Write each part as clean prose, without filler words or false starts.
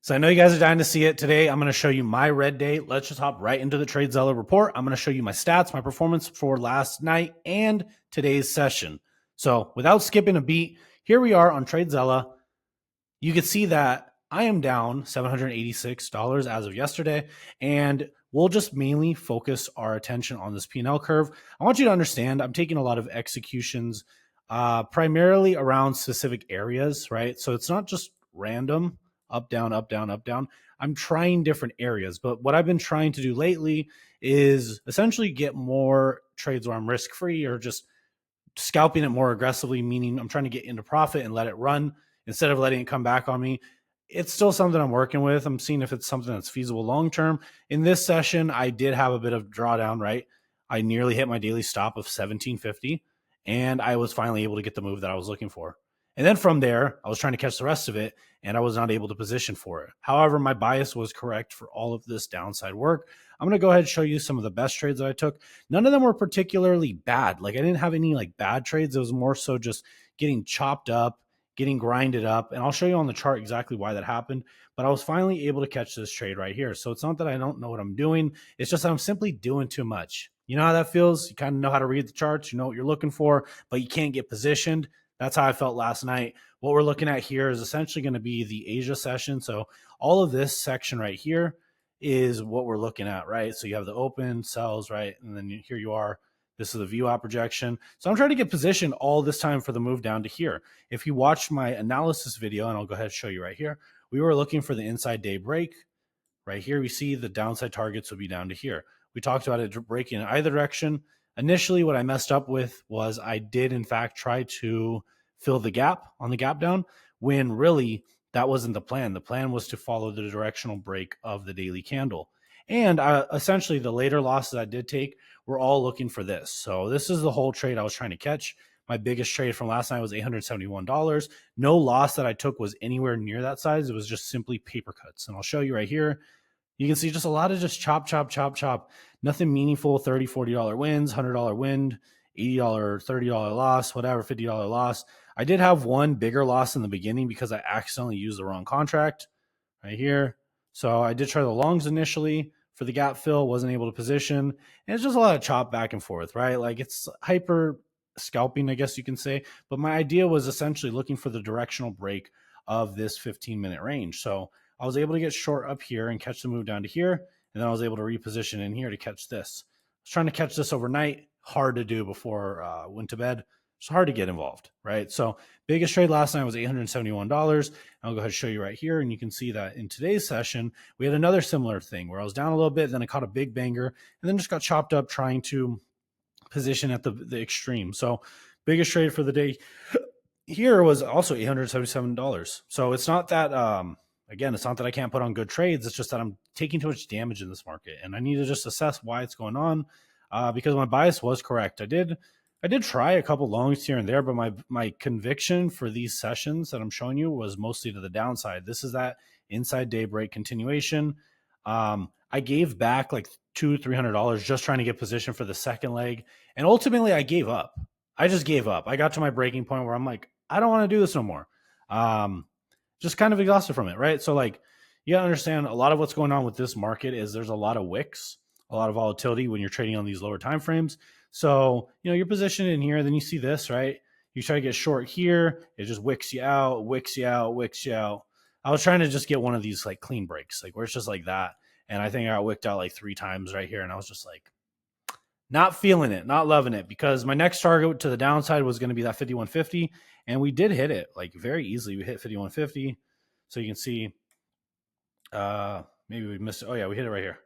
So I know you guys are dying to see it. Today, I'm going to show you my red day. Let's just hop right into the TradeZella report. I'm going to show you my stats, my performance for last night and today's session. So without skipping a beat, here we are on TradeZella. You can see that I am down $786 as of yesterday, and we'll just mainly focus our attention on this P&L curve. I want you to understand I'm taking a lot of executions primarily around specific areas, right? So it's not just random up, down, up, down, up, down. I'm trying different areas, but what I've been trying to do lately is essentially get more trades where I'm risk free or just scalping it more aggressively, meaning I'm trying to get into profit and let it run instead of letting it come back on me. It's still something I'm working with. I'm seeing if it's something that's feasible long term. In this session, I did have a bit of drawdown, right? I nearly hit my daily stop of 1750, and I was finally able to get the move that I was looking for. And then from there, I was trying to catch the rest of it, and I was not able to position for it. However, my bias was correct for all of this downside work. I'm going to go ahead and show you some of the best trades that I took. None of them were particularly bad. Like I didn't have any like bad trades. It was more so just getting chopped up, getting grinded up. And I'll show you on the chart exactly why that happened. But I was finally able to catch this trade right here. So it's not that I don't know what I'm doing. It's just that I'm simply doing too much. You know how that feels? You kind of know how to read the charts. You know what you're looking for, but you can't get positioned. That's how I felt last night. What we're looking at here is essentially going to be the Asia session. So all of this section right here is what we're looking at, right? So you have the open, sells, right? And then here you are. This is the VWAP projection. So I'm trying to get positioned all this time for the move down to here. If you watch my analysis video, and I'll go ahead and show you right here, we were looking for the inside day break. Right here, we see the downside targets would be down to here. We talked about it breaking in either direction. Initially, what I messed up with was I did, in fact, try to fill the gap on the gap down when really that wasn't the plan. The plan was to follow the directional break of the daily candle. And essentially, the later losses I did take were all looking for this. So this is the whole trade I was trying to catch. My biggest trade from last night was $871. No loss that I took was anywhere near that size. It was just simply paper cuts. And I'll show you right here. You can see just a lot of just chop, chop, chop, chop. Nothing meaningful, $30, $40 wins, $100 win, $80, $30 loss, whatever, $50 loss. I did have one bigger loss in the beginning because I accidentally used the wrong contract right here. So I did try the longs initially for the gap fill, wasn't able to position. And it's just a lot of chop back and forth, right? Like it's hyper scalping, I guess you can say. But my idea was essentially looking for the directional break of this 15-minute range. So I was able to get short up here and catch the move down to here. And then I was able to reposition in here to catch this. I was trying to catch this overnight. Hard to do before I went to bed. It's hard to get involved, right? So biggest trade last night was $871. I'll go ahead and show you right here. And you can see that in today's session, we had another similar thing where I was down a little bit, then I caught a big banger, and then just got chopped up trying to position at the extreme. So biggest trade for the day here was also $877. So it's not that again, it's not that I can't put on good trades. It's just that I'm taking too much damage in this market, and I need to just assess why it's going on because my bias was correct. I did try a couple longs here and there, but my conviction for these sessions that I'm showing you was mostly to the downside. This is that inside day break continuation. I gave back like $200-300 just trying to get position for the second leg, and ultimately I gave up. I just gave up. I got to my breaking point where I'm like, I don't want to do this no more. Just kind of exhausted from it, right? So like, you gotta understand a lot of what's going on with this market is there's a lot of wicks, a lot of volatility when you're trading on these lower time frames. So, you're positioned in here, then you see this, right? You try to get short here, it just wicks you out, wicks you out, wicks you out. I was trying to just get one of these like clean breaks, like where it's just like that. And I think I got wicked out like 3 times right here. And I was just like, not feeling it, not loving it, because my next target to the downside was going to be that 5150. And we did hit it like very easily. We hit 5150. So you can see, maybe we missed it. Oh yeah, we hit it right here.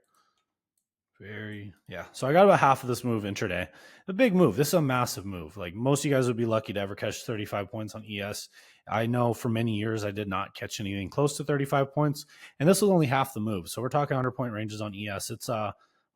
So I got about half of this move intraday. A big move. This is a massive move. Like most of you guys would be lucky to ever catch 35 points on ES. I know for many years I did not catch anything close to 35 points, and this was only half the move. So we're talking 100-point ranges on ES. It's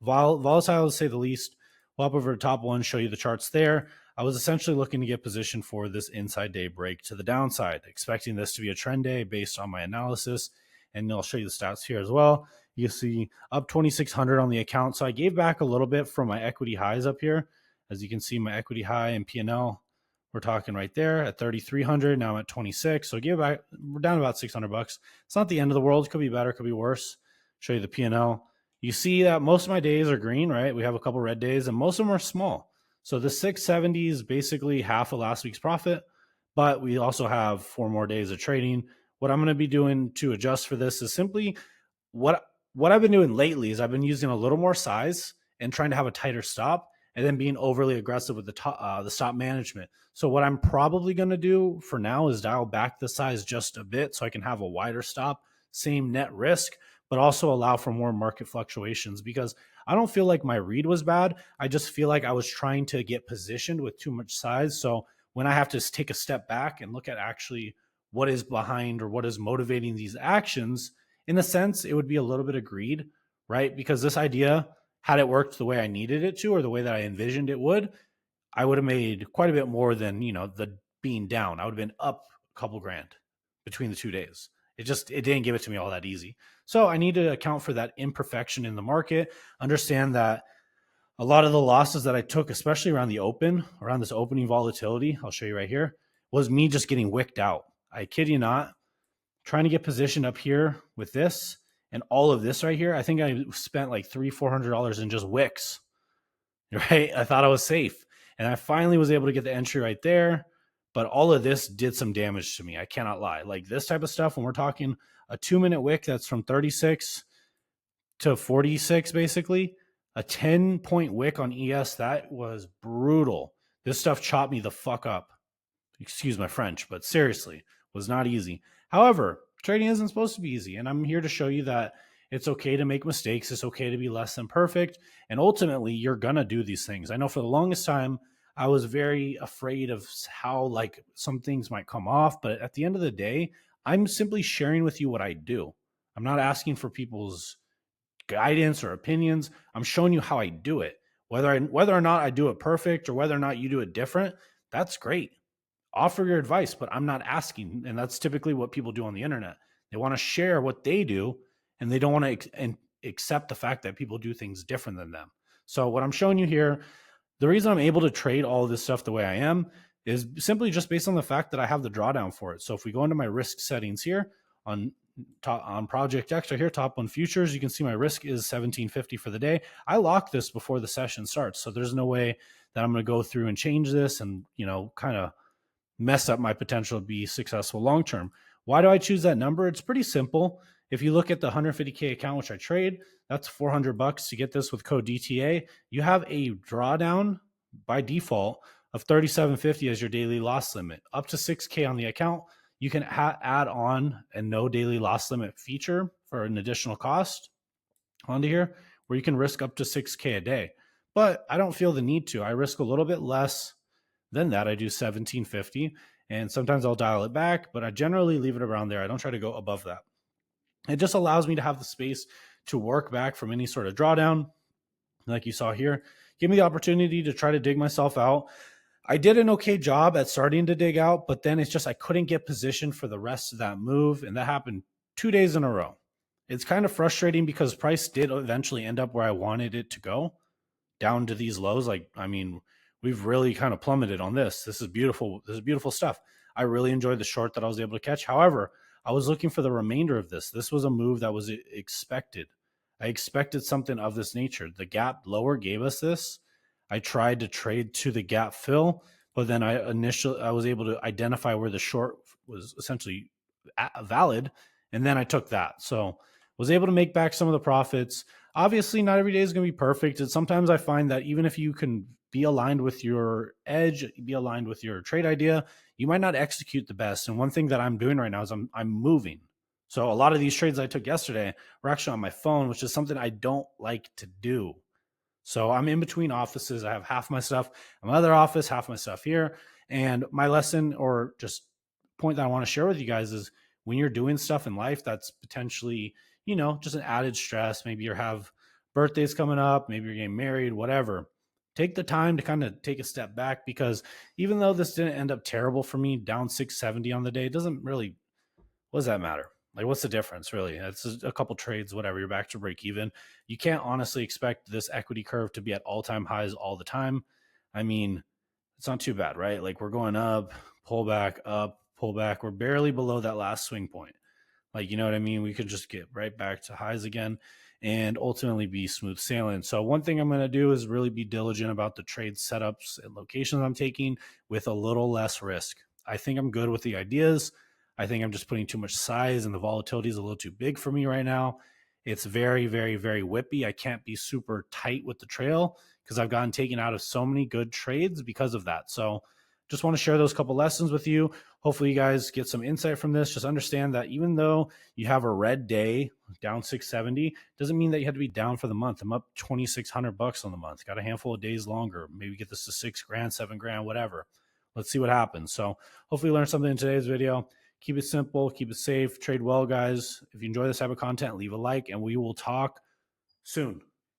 volatile to say the least. We'll hop over to top one, show you the charts there. I was essentially looking to get positioned for this inside day break to the downside, expecting this to be a trend day based on my analysis, and I'll show you the stats here as well. You see up 2,600 on the account. So I gave back a little bit from my equity highs up here. As you can see, my equity high and P&L We're talking right there at 3,300. Now I'm at 26. So we're down about $600. It's not the end of the world. It could be better, could be worse. Show you the P&L. You see that most of my days are green, right? We have a couple red days and most of them are small. So the 670 is basically half of last week's profit, but we also have 4 more days of trading. What I'm going to be doing to adjust for this is simply what what I've been doing lately is I've been using a little more size and trying to have a tighter stop, and then being overly aggressive with the stop management. So what I'm probably going to do for now is dial back the size just a bit so I can have a wider stop, same net risk, but also allow for more market fluctuations, because I don't feel like my read was bad. I just feel like I was trying to get positioned with too much size. So when I have to take a step back and look at actually what is behind or what is motivating these actions, in a sense, it would be a little bit of greed, right? Because this idea, had it worked the way I needed it to, or the way that I envisioned it would, I would have made quite a bit more than, the being down. I would have been up a couple grand between the 2 days. It didn't give it to me all that easy. So I need to account for that imperfection in the market, understand that a lot of the losses that I took, especially around this opening volatility, I'll show you right here, was me just getting wicked out. I kid you not, trying to get positioned up here with this and all of this right here. I think I spent like $300-400 in just wicks, right? I thought I was safe. And I finally was able to get the entry right there. But all of this did some damage to me. I cannot lie. Like this type of stuff, when we're talking a 2-minute wick that's from 36 to 46, basically, a 10-point wick on ES, that was brutal. This stuff chopped me the fuck up. Excuse my French, but seriously, was not easy. However, trading isn't supposed to be easy, and I'm here to show you that it's okay to make mistakes. It's okay to be less than perfect, and ultimately, you're gonna do these things. I know for the longest time, I was very afraid of how like some things might come off, but at the end of the day, I'm simply sharing with you what I do. I'm not asking for people's guidance or opinions. I'm showing you how I do it. Whether or not I do it perfect or whether or not you do it different, that's great. Offer your advice, but I'm not asking. And that's typically what people do on the internet. They want to share what they do, and they don't want to accept the fact that people do things different than them. So what I'm showing you here, the reason I'm able to trade all of this stuff the way I am is simply just based on the fact that I have the drawdown for it. So if we go into my risk settings here on Project X right here, top one futures, you can see my risk is 1750 for the day. I locked this before the session starts, so there's no way that I'm going to go through and change this and kind of mess up my potential to be successful long term. Why do I choose that number? It's pretty simple. If you look at the 150K account, which I trade, that's $400 to get this with code DTA. You have a drawdown by default of 3750 as your daily loss limit. Up to 6K on the account, you can add on a no daily loss limit feature for an additional cost onto here, where you can risk up to 6K a day. But I don't feel the need to. I risk a little bit less than that. I do 1750, and sometimes I'll dial it back, but I generally leave it around there. I don't try to go above that. It just allows me to have the space to work back from any sort of drawdown, like you saw here. Give me the opportunity to try to dig myself out. I did an okay job at starting to dig out, but then it's just I couldn't get positioned for the rest of that move, and that happened 2 days in a row. It's kind of frustrating because price did eventually end up where I wanted it to go, down to these lows. Like, I mean, we've really kind of plummeted on this. This is beautiful. This is beautiful stuff. I really enjoyed the short that I was able to catch. However, I was looking for the remainder of this. This was a move that was expected. I expected something of this nature. The gap lower gave us this. I tried to trade to the gap fill, but then I was able to identify where the short was essentially valid, and then I took that. So was able to make back some of the profits. Obviously, not every day is going to be perfect. And sometimes I find that even if you can be aligned with your edge, be aligned with your trade idea, you might not execute the best. And one thing that I'm doing right now is I'm moving. So a lot of these trades I took yesterday were actually on my phone, which is something I don't like to do. So I'm in between offices. I have half my stuff in my other office, half my stuff here. And my lesson, or just point that I want to share with you guys, is when you're doing stuff in life that's potentially, just an added stress. Maybe you have birthdays coming up, maybe you're getting married, whatever. Take the time to kind of take a step back, because even though this didn't end up terrible for me, down 670 on the day, it doesn't really, what does that matter? Like, what's the difference, really? It's a couple trades, whatever. You're back to break even. You can't honestly expect this equity curve to be at all-time highs all the time. I mean, it's not too bad, right? Like we're going up, pull back, up, pull back. We're barely below that last swing point. Like, you know what I mean? We could just get right back to highs again and ultimately be smooth sailing. So, one thing I'm going to do is really be diligent about the trade setups and locations I'm taking with a little less risk. I think I'm good with the ideas. I think I'm just putting too much size and the volatility is a little too big for me right now. It's very, very, very whippy. I can't be super tight with the trail because I've gotten taken out of so many good trades because of that. So, just want to share those couple lessons with you. Hopefully you guys get some insight from this. Just understand that even though you have a red day down 670, doesn't mean that you have to be down for the month. I'm up $2,600 on the month. Got a handful of days longer. Maybe get this to $6,000, $7,000, whatever. Let's see what happens. So hopefully you learned something in today's video. Keep it simple, keep it safe, trade well, guys. If you enjoy this type of content, leave a like, and we will talk soon.